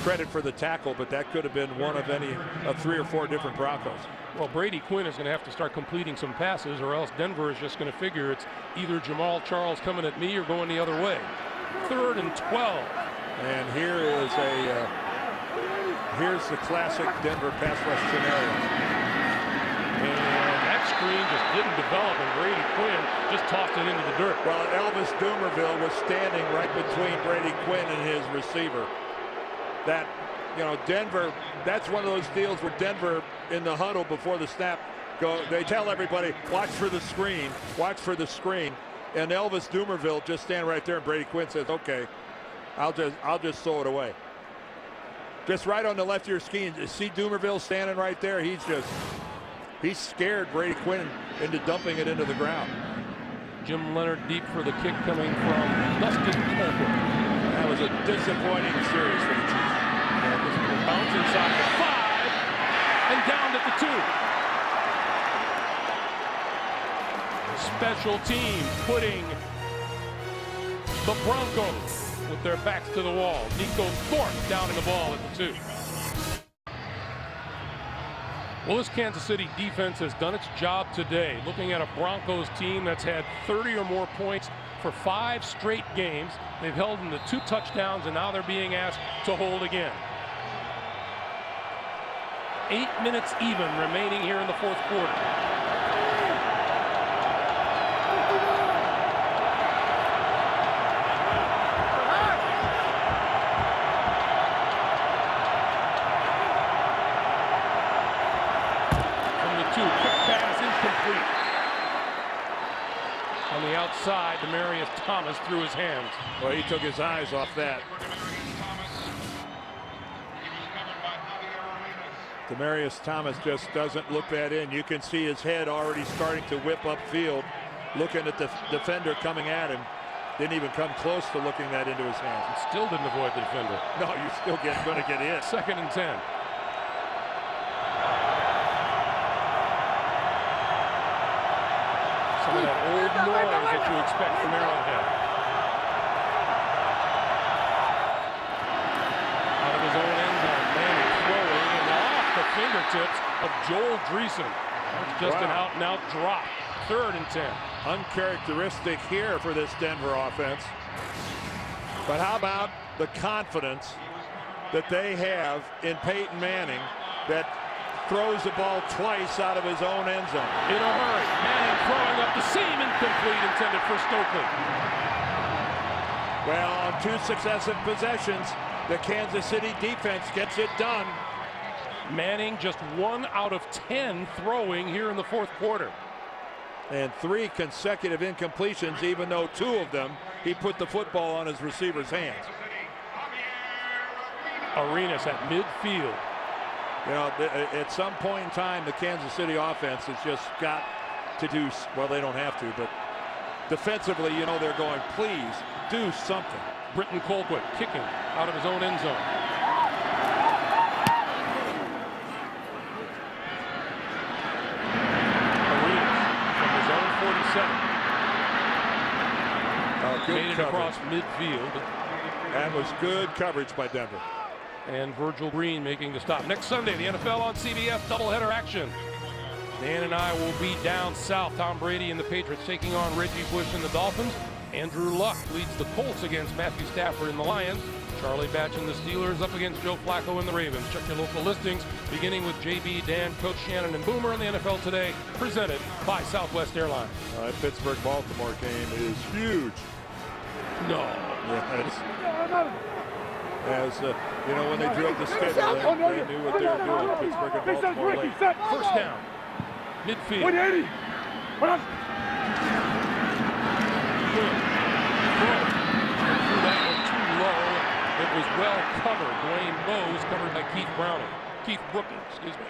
credit for the tackle, but that could have been one of any of 3 or 4 different Broncos. Well, Brady Quinn is going to have to start completing some passes, or else Denver is just going to figure it's either Jamal Charles coming at me or going the other way. 3rd and 12. And here's the classic Denver pass rush scenario. And that screen just didn't develop, and Brady Quinn just tossed it into the dirt. Well, Elvis Dumervil was standing right between Brady Quinn and his receiver. That, you know, Denver, that's one of those deals where Denver in the huddle before the snap they tell everybody, watch for the screen, watch for the screen. And Elvis Dumervil just stand right there, and Brady Quinn says, okay, I'll just throw it away. Just right on the left of your screen. See Dumervil standing right there. He's scared Brady Quinn into dumping it into the ground. Jim Leonard deep for the kick coming from Dustin Colbert. That was a disappointing series for the Chiefs. Bounce inside the 5 and down at the 2. Special team putting the Broncos with their backs to the wall. Nico Thorpe down in the ball at the 2. Well, this Kansas City defense has done its job today. Looking at a Broncos team that's had 30 or more points for 5 straight games. They've held them to 2 touchdowns, and now they're being asked to hold again. 8 minutes even remaining here in the 4th quarter. On the outside, Demaryius Thomas threw his hands. Well, he took his eyes off that. Demaryius Thomas just doesn't look that in. You can see his head already starting to whip upfield, looking at the defender coming at him. Didn't even come close to looking that into his hands. He still didn't avoid the defender. No, you're still going to get in. 2nd and 10. Some of that old noise that you expect from Arrowhead. Out of his own end zone, Manning throwing, and off the fingertips of Joel Dreesen. That's just an out-and-out drop. 3rd and 10. Uncharacteristic here for this Denver offense. But how about the confidence that they have in Peyton Manning that throws the ball twice out of his own end zone. In a hurry, Manning throwing up the seam, incomplete, intended for Stokely. Well, on 2 successive possessions, The Kansas City defense gets it done. Manning just 1 out of 10 throwing here in the fourth quarter. And 3 consecutive incompletions, even though 2 of them, he put the football on his receiver's hands. Arenas at midfield. You know, at some point in time, the Kansas City offense has just got to do, well, they don't have to, but defensively, you know, they're going, please do something. Britton Colquitt kicking out of his own end zone. Arenas from his own 47. Good Made it coverage. across midfield. That was good coverage by Denver. And Virgil Green making the stop. Next Sunday, the NFL on CBS, doubleheader action. Dan and I will be down south. Tom Brady and the Patriots taking on Reggie Bush and the Dolphins. Andrew Luck leads the Colts against Matthew Stafford and the Lions. Charlie Batch and the Steelers up against Joe Flacco and the Ravens. Check your local listings, beginning with JB, Dan, Coach Shannon, and Boomer on the NFL Today, presented by Southwest Airlines. That Pittsburgh-Baltimore game is huge. No. Yeah, as you know, when they drew up the schedule, they knew what they were doing. Pittsburgh and Baltimore late. First down. Midfield. 180. Good. Threw that one too low. It was well covered. Dwayne Bowes covered by Keith Brookings, excuse me.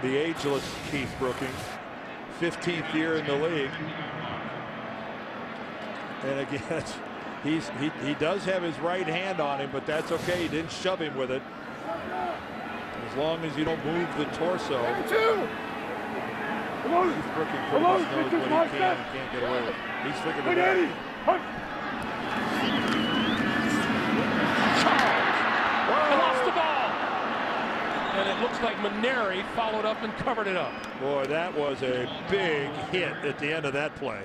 The ageless Keith Brookings, 15th year in the league. And again, he does have his right hand on him, but that's okay. He didn't shove him with it. As long as you don't move the torso. Keith Brookings pretty much knows what he can and can't get away with. He's figured it out. He lost the ball. And it looks like Maneri followed up and covered it up. Boy, that was a big hit at the end of that play.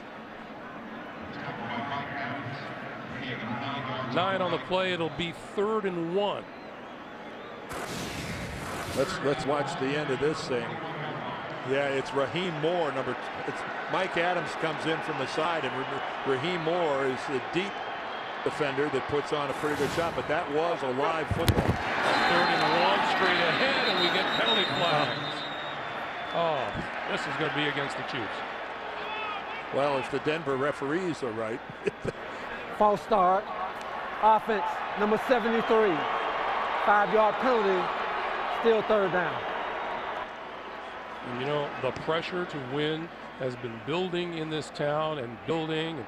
9 on the play. It'll be 3rd and 1. Let's watch the end of this thing. Yeah, it's Raheem Moore, Mike Adams comes in from the side, and Raheem Moore is the deep defender that puts on a pretty good shot, but that was a live football. 3rd and 1, straight ahead, and we get penalty flags. Oh, this is going to be against the Chiefs. Well, if the Denver referees are right. False start. Offense, number 73. 5-yard penalty. Still 3rd down. And you know, the pressure to win has been building in this town and building. And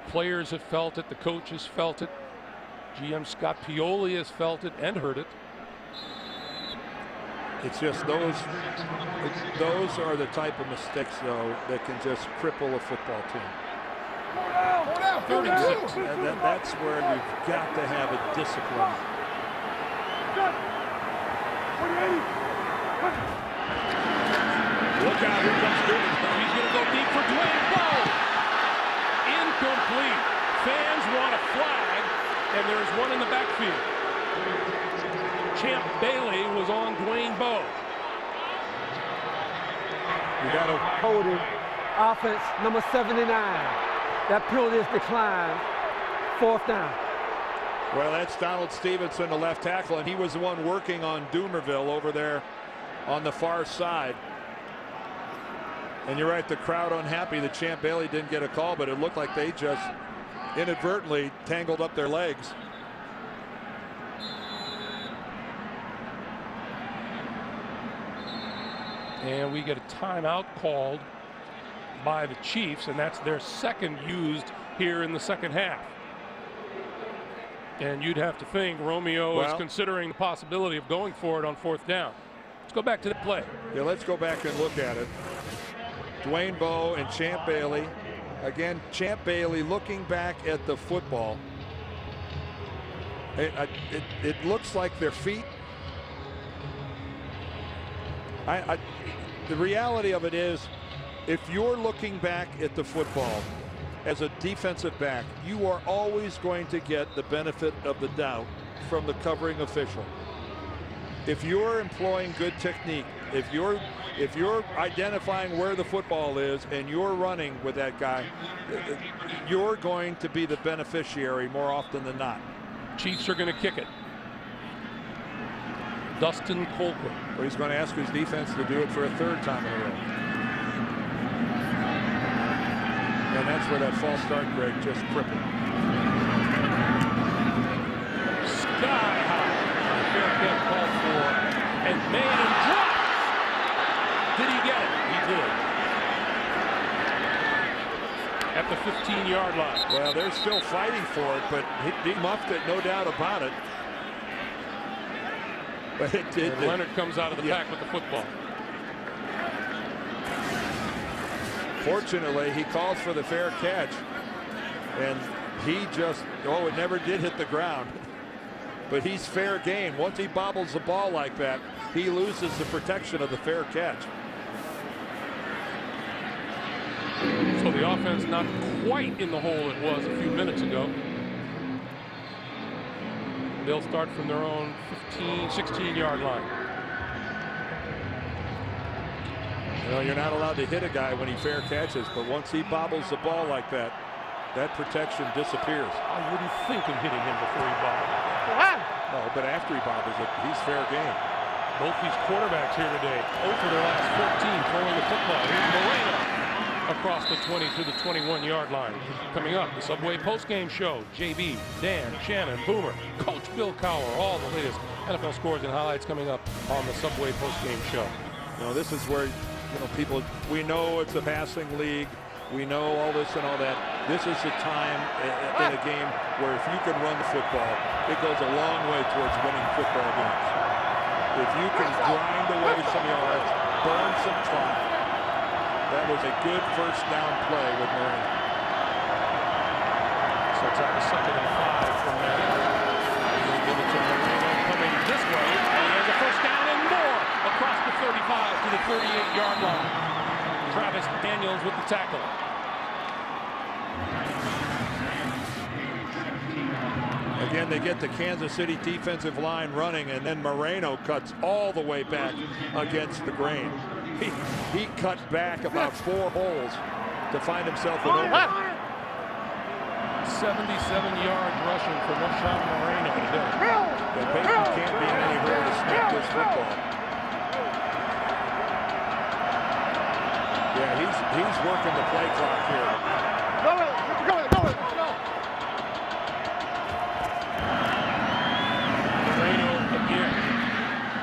players have felt it. The coaches felt it. GM Scott Pioli has felt it and heard it. It's just those are the type of mistakes, though, that can just cripple a football team. 36. And that's where you've got to have a discipline. Look out, here comes Dwayne. He's going to go deep for Dwayne Bowe. Incomplete. Fans want a flag, and there's one in the backfield. Champ Bailey was on Dwayne Bowe. You got to hold him. Offense, number 79. That penalty is declined. 4th down. Well, that's Donald Stevenson, the left tackle, and he was the one working on Doomerville over there on the far side. And you're right, the crowd unhappy that Champ Bailey didn't get a call, but it looked like they just inadvertently tangled up their legs. And we get a timeout called by the Chiefs, and that's their second used here in the second half. And you'd have to think Romeo is considering the possibility of going for it on 4th down. Let's go back to the play. Yeah, let's go back and look at it. Dwayne Bowe and Champ Bailey. Again, Champ Bailey looking back at the football. It looks like their feet. The reality of it is, if you're looking back at the football as a defensive back, you are always going to get the benefit of the doubt from the covering official. If you're employing good technique, if you're identifying where the football is and you're running with that guy, you're going to be the beneficiary more often than not. Chiefs are going to kick it. Dustin Colquitt. Well, he's going to ask his defense to do it for a third time in a row. And that's where that false start, Greg, just crippled. Sky high. Fair catch called for. And Manning drops. Did he get it? He did. At the 15-yard line. Well, they're still fighting for it, but he muffed it, no doubt about it. But it did. And Leonard comes out of the pack with the football. Fortunately, he calls for the fair catch, and he just, it never did hit the ground. But he's fair game. Once he bobbles the ball like that, he loses the protection of the fair catch. So the offense not quite in the hole it was a few minutes ago. They'll start from their own 15, 16-yard line. You know, you're not allowed to hit a guy when he fair catches, but once he bobbles the ball like that, that protection disappears. I wouldn't think of hitting him before he bobbled. No, but after he bobbles it, he's fair game. Both these quarterbacks here today, 0 for their last 14 throwing the football. Here's Moreno across the 20 to the 21-yard line. Coming up, the Subway postgame show. JB, Dan, Shannon, Boomer, Coach Bill Cowher, all the latest NFL scores and highlights coming up on the Subway postgame show. You know, this is where, people, we know it's a passing league. We know all this and all that. This is the time in a game where if you can run the football, it goes a long way towards winning football games. If you can grind away some yards, burn some clock, that was a good first down play with Moreno. So it's up to 2nd and 5 from there. We'll give it to Moreno coming this way. And he has a first down and more across the 35 to the 38-yard line. Travis Daniels with the tackle. Again, they get the Kansas City defensive line running, and then Moreno cuts all the way back against the grain. He cut back about 4 holes to find himself an open. 77 yards rushing for Rashawn Moreno today. The Peyton can't be in any hurry to snap this football. Yeah, he's working the play clock here. Moreno again.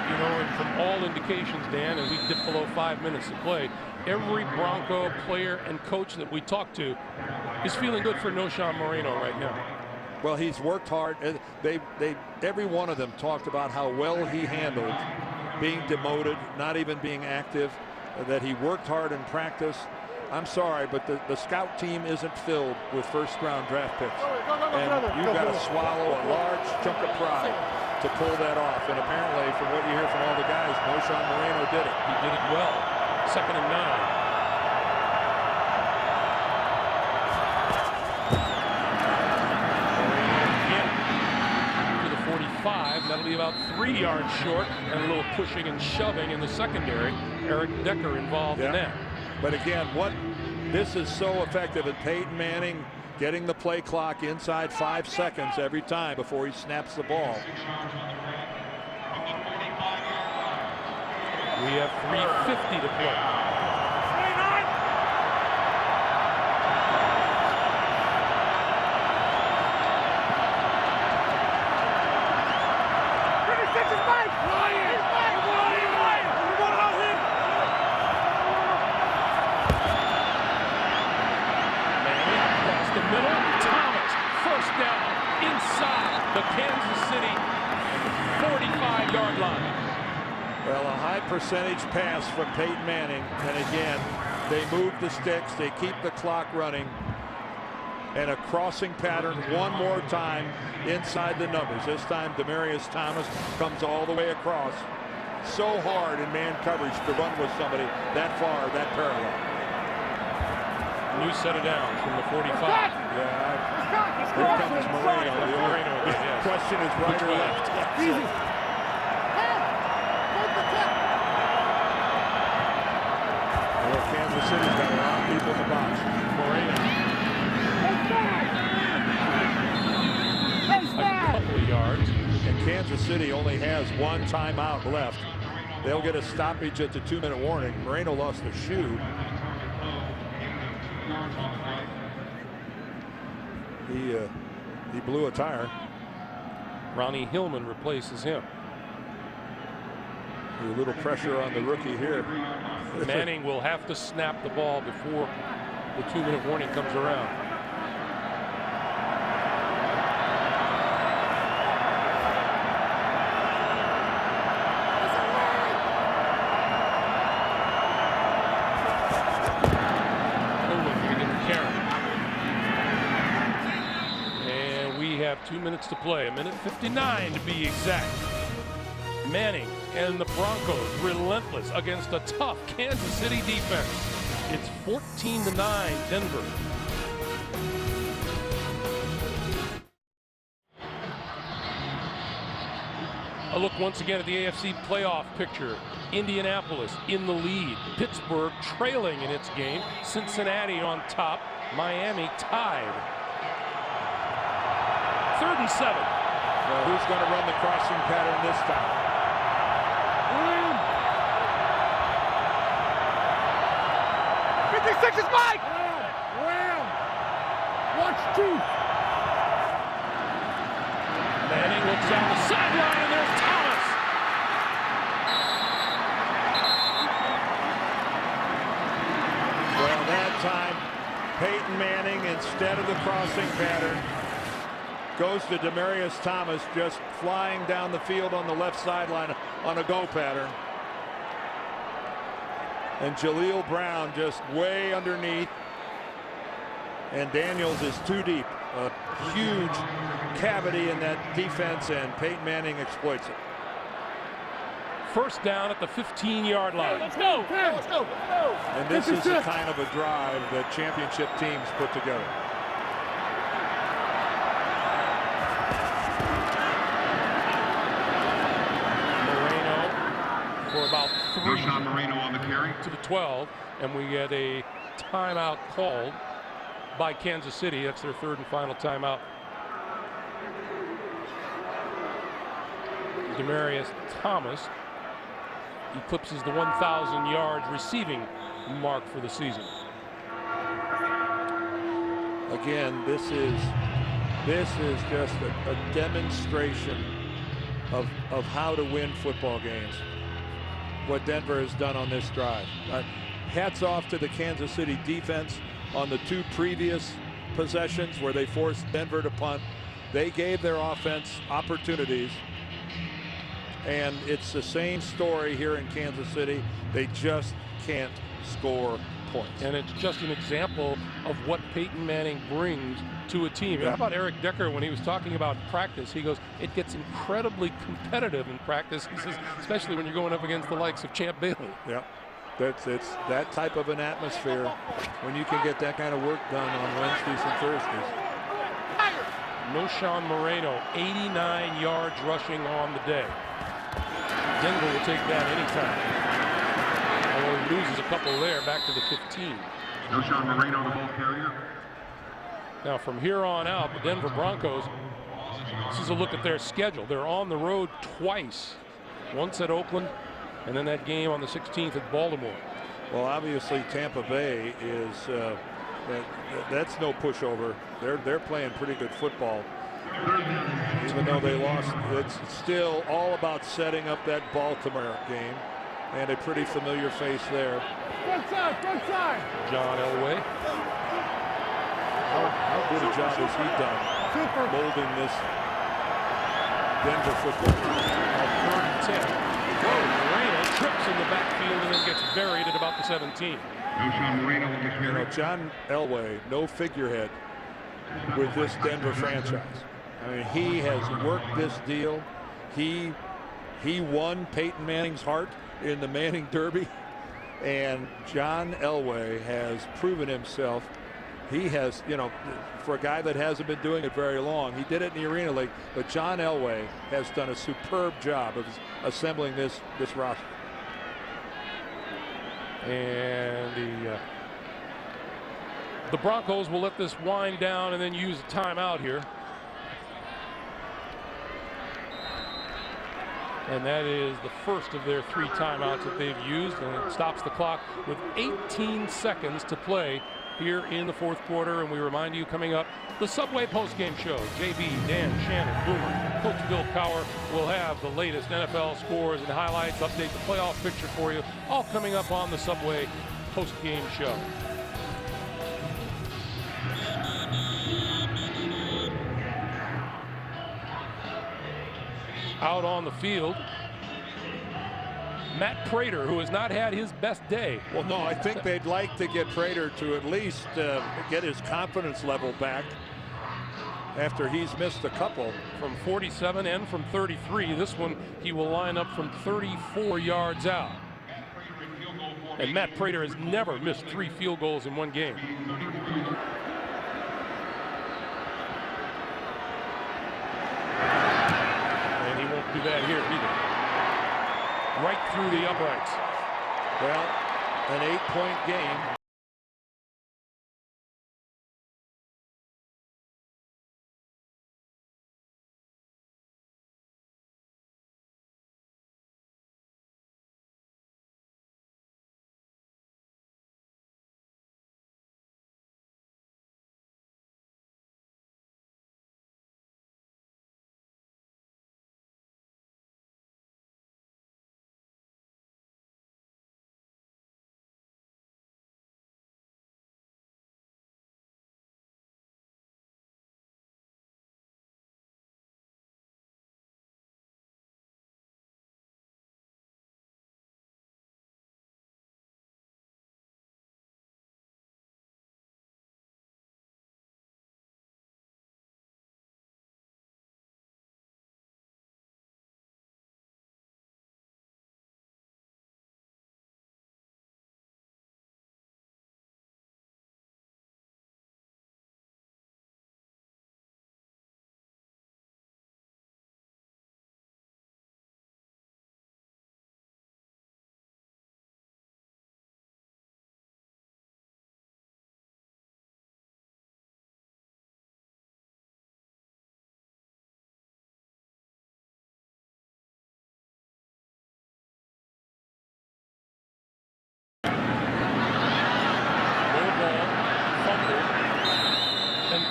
You know, and from all indications, Dan, as we dip below 5 minutes to play, every Bronco player and coach that we talk to is feeling good for Knowshon Moreno right now. Well, he's worked hard. Every one of them talked about how well he handled being demoted, not even being active, that he worked hard in practice. I'm sorry, but the scout team isn't filled with first-round draft picks. And you've got to swallow a large chunk of pride to pull that off. And apparently, from what you hear from all the guys, Knowshon Moreno did it. He did it well. 2nd and 9. That'll be about 3 yards short, and a little pushing and shoving in the secondary. Eric Decker involved in that. But again, this is so effective at Peyton Manning getting the play clock inside 5 seconds every time before he snaps the ball. We have 3:50 to play. The Kansas City 45-yard line. Well, a high percentage pass from Peyton Manning. And again, they move the sticks. They keep the clock running. And a crossing pattern one more time inside the numbers. This time, Demaryius Thomas comes all the way across. So hard in man coverage to run with somebody that far, that parallel. New set of downs from the 45. Yeah. Here comes Moreno. The question is right or left. Easy. Well, Kansas City's got a lot of people in the box. Moreno. couple of yards. And Kansas City only has one timeout left. They'll get a stoppage at the 2-minute warning. Moreno lost a shoe. He blew a tire. Ronnie Hillman replaces him. A little pressure on the rookie here. Manning will have to snap the ball before the 2-minute warning comes around. And we have 2 minutes to play, 1:59 to be exact. Manning and the Broncos relentless against a tough Kansas City defense. It's 14-9 Denver. A look once again at the AFC playoff picture. Indianapolis in the lead. Pittsburgh trailing in its game. Cincinnati on top. Miami tied. 3rd and 7. Well, who's going to run the crossing pattern this time? 56 is Mike! Ram! Watch 2! Manning looks down the sideline, and there's Thomas. Well, that time, Peyton Manning, instead of the crossing pattern, goes to Demaryius Thomas, just flying down the field on the left sideline on a go pattern. And Jaleel Brown just way underneath. And Daniels is too deep. A huge cavity in that defense, and Peyton Manning exploits it. First down at the 15-yard line. Let's go! Let's go! And this is the kind of a drive that championship teams put together. For about 3 Moreno on the carry to the 12, and we get a timeout called by Kansas City. That's their 3rd and final timeout. Demaryius Thomas eclipses the 1,000 yards receiving mark for the season. Again, this is just a demonstration of how to win football games. What Denver has done on this drive. Hats off to the Kansas City defense on the 2 previous possessions where they forced Denver to punt. They gave their offense opportunities, and it's the same story here in Kansas City. They just can't score points. And it's just an example of what Peyton Manning brings to a team. How about Eric Decker when he was talking about practice? He goes, it gets incredibly competitive in practice. He says, especially when you're going up against the likes of Champ Bailey. Yeah, it's that type of an atmosphere when you can get that kind of work done on Wednesdays and Thursdays. Noshawn Moreno, 89 yards rushing on the day. Denver will take that anytime. Although he loses a couple there, back to the 15. Noshawn Moreno, the ball carrier. Now from here on out, the Denver Broncos, this is a look at their schedule. They're on the road twice. Once at Oakland, and then that game on the 16th at Baltimore. Well, obviously Tampa Bay is that's no pushover. They're playing pretty good football. Even though they lost, it's still all about setting up that Baltimore game. And a pretty familiar face there. Front side! Front side! John Elway. How good a job has he done molding this Denver football team? 3rd and 10. Moreno trips in the backfield and then gets buried at about the 17. Noshawn Moreno on the You carry. know, John Elway, no figurehead with this Denver franchise. I mean, he has worked this deal. He won Peyton Manning's heart in the Manning Derby, and John Elway has proven himself. He has, you know, for a guy that hasn't been doing it very long, he did it in the Arena League, but John Elway has done a superb job of assembling this roster. And the Broncos will let this wind down and then use a timeout here. And that is the first of their 3 timeouts that they've used, and it stops the clock with 18 seconds to play here in the 4th quarter. And we remind you, coming up, the Subway postgame show. JB, Dan, Shannon, Boomer, Coach Bill Cowher will have the latest NFL scores and highlights, update the playoff picture for you, all coming up on the Subway postgame show. Out on the field, Matt Prater, who has not had his best day. Well, no, I think they'd like to get Prater to at least get his confidence level back after he's missed a couple. From 47 and from 33. This one, he will line up from 34 yards out. And Matt Prater has never missed 3 field goals in one game. Do that here either. Right through the uprights. Well, an 8-point game.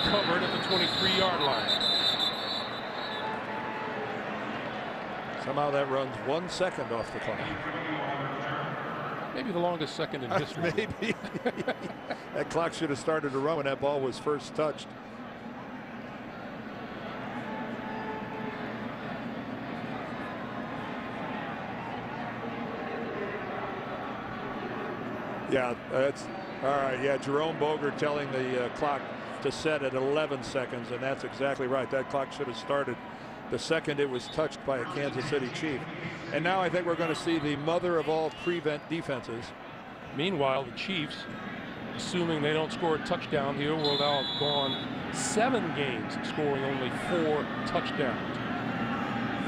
Covered at the 23-yard line. Somehow that runs 1 second off the clock. Maybe the longest second in history. Maybe. That clock should have started to run when that ball was first touched. Yeah, that's all right. Yeah, Jerome Boger telling the clock to set at 11 seconds, and that's exactly right. That clock should have started the second it was touched by a Kansas City Chief. And now I think we're going to see the mother of all prevent defenses. Meanwhile, the Chiefs, assuming they don't score a touchdown here, will now have gone 7 games scoring only 4 touchdowns.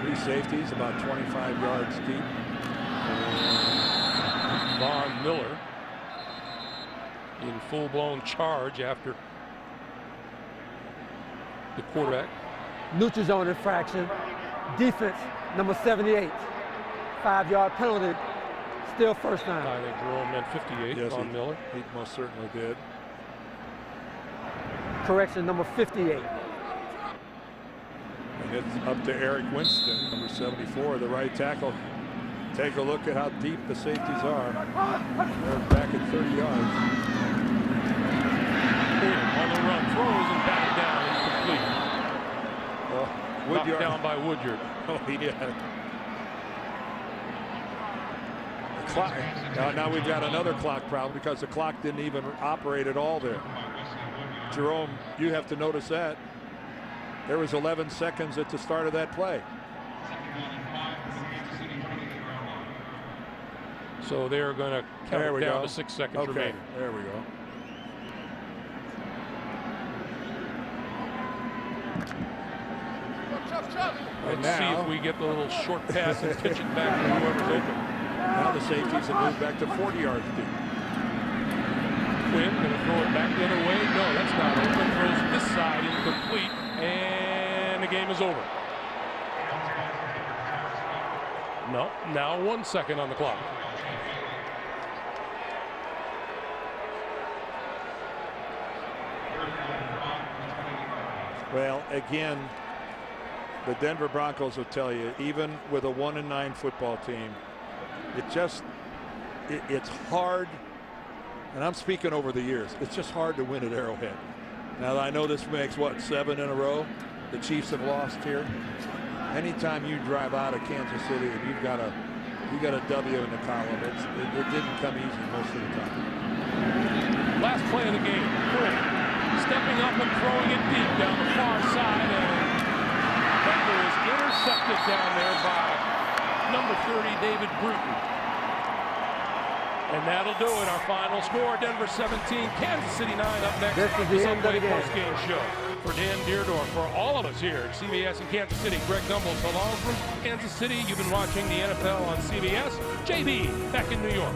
3 safeties, about 25 yards deep. Von Miller in full-blown charge after the quarterback. Neutral zone infraction. Defense, number 78. 5-yard penalty. Still first down. I think Jerome meant 58. Yes, Von Miller. He most certainly did. Correction, number 58. And it's up to Eric Winston, number 74, the right tackle. Take a look at how deep the safeties are. They're back at 30 yards. On the run, throws and batted down, incomplete. Well, Knocked down by Woodyard. Oh, yeah. The clock. Now we've got another clock problem because the clock didn't even operate at all there. Jerome, you have to notice that. There was 11 seconds at the start of that play. So they're going to count it down to 6 seconds remaining. There we go. Let's see if we get the little short pass and pitch it back to whoever's open. Now the safeties have moved back to 40 yards deep. Quinn going to throw it back the other way. No, that's not open. Throws this side, incomplete, and the game is over. No, now 1 second on the clock. Well, again, the Denver Broncos will tell you, even with a 1-9 football team, it's hard, and I'm speaking over the years, it's just hard to win at Arrowhead. Now, I know this makes, what, 7 in a row the Chiefs have lost here. Anytime you drive out of Kansas City and you've got a W in the column, it didn't come easy most of the time. Last play of the game, Quinn stepping up and throwing it deep down the far side, and Denver is intercepted down there by number 30, David Bruton. And that'll do it. Our final score, Denver 17, Kansas City 9. Up next, This is the end of the game. Post-game show. For Dan Deerdorf, for all of us here at CBS in Kansas City, Greg Gumbel, so long from Kansas City. You've been watching the NFL on CBS. JB, back in New York.